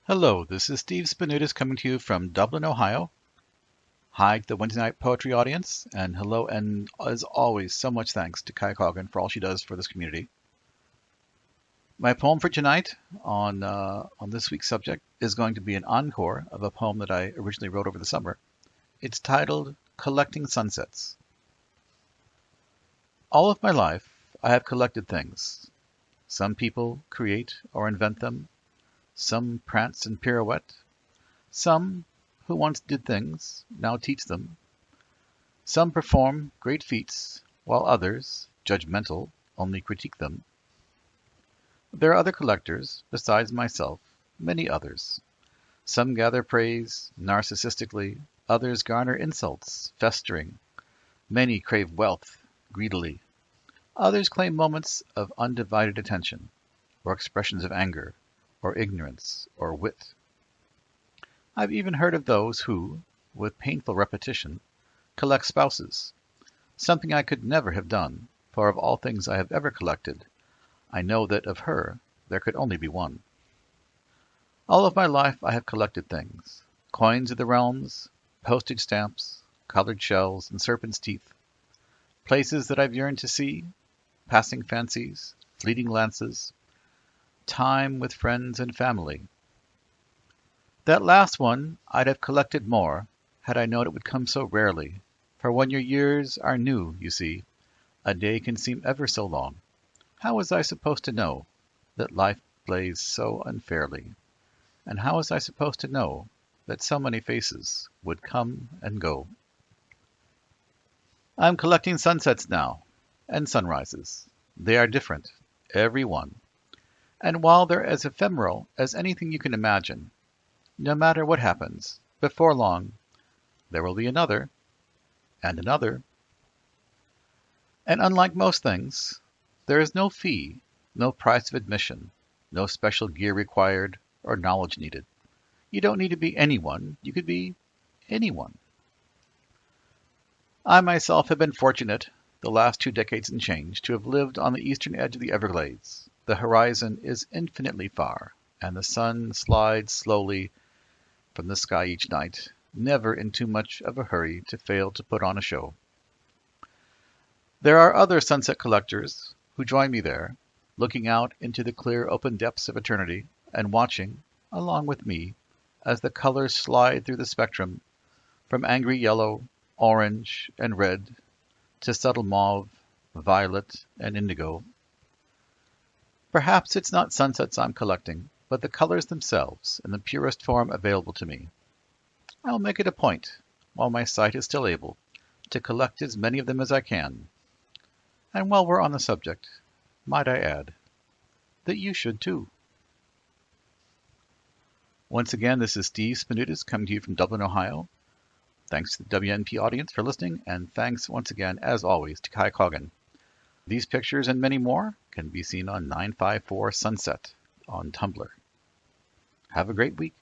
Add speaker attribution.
Speaker 1: Hello, this is Steve Spanoudis coming to you from Dublin, Ohio. Hi to the Wednesday night poetry audience, and hello, and as always, so much thanks to Kai Cogan for all she does for this community. My poem for tonight on this week's subject is going to be an encore of a poem that I originally wrote over the summer. It's titled Collecting Sunsets. All of my life, I have collected things. Some people create or invent them. Some prance and pirouette. Some, who once did things, now teach them. Some perform great feats, while others, judgmental, only critique them. There are other collectors, besides myself, many others. Some gather praise, narcissistically, others garner insults, festering. Many crave wealth, greedily. Others claim moments of undivided attention, or expressions of anger, or ignorance, or wit. I've even heard of those who, with painful repetition, collect spouses, something I could never have done, for of all things I have ever collected, I know that of her there could only be one. All of my life I have collected things, coins of the realms, postage stamps, colored shells, and serpent's teeth, places that I've yearned to see, passing fancies, fleeting glances, time with friends and family. That last one I'd have collected more, had I known it would come so rarely, for when your years are new, you see, a day can seem ever so long. How was I supposed to know that life plays so unfairly? And how was I supposed to know that so many faces would come and go? I'm collecting sunsets now, and sunrises. They are different, every one. And while they're as ephemeral as anything you can imagine, no matter what happens, before long, there will be another, and another. And unlike most things, there is no fee, no price of admission, no special gear required or knowledge needed. You don't need to be anyone, you could be anyone. I myself have been fortunate, the last 2 decades and change, to have lived on the eastern edge of the Everglades. The horizon is infinitely far, and the sun slides slowly from the sky each night, never in too much of a hurry to fail to put on a show. There are other sunset collectors who join me there, looking out into the clear open depths of eternity and watching, along with me, as the colors slide through the spectrum from angry yellow, orange, and red to subtle mauve, violet, and indigo. Perhaps it's not sunsets I'm collecting, but the colors themselves in the purest form available to me. I will make it a point, while my sight is still able, to collect as many of them as I can. And while we're on the subject, might I add that you should too. Once again, this is Steve Spanoudis coming to you from Dublin, Ohio. Thanks to the WNP audience for listening, and thanks once again, as always, to Kai Cogan. These pictures and many more can be seen on 954 Sunset on Tumblr. Have a great week.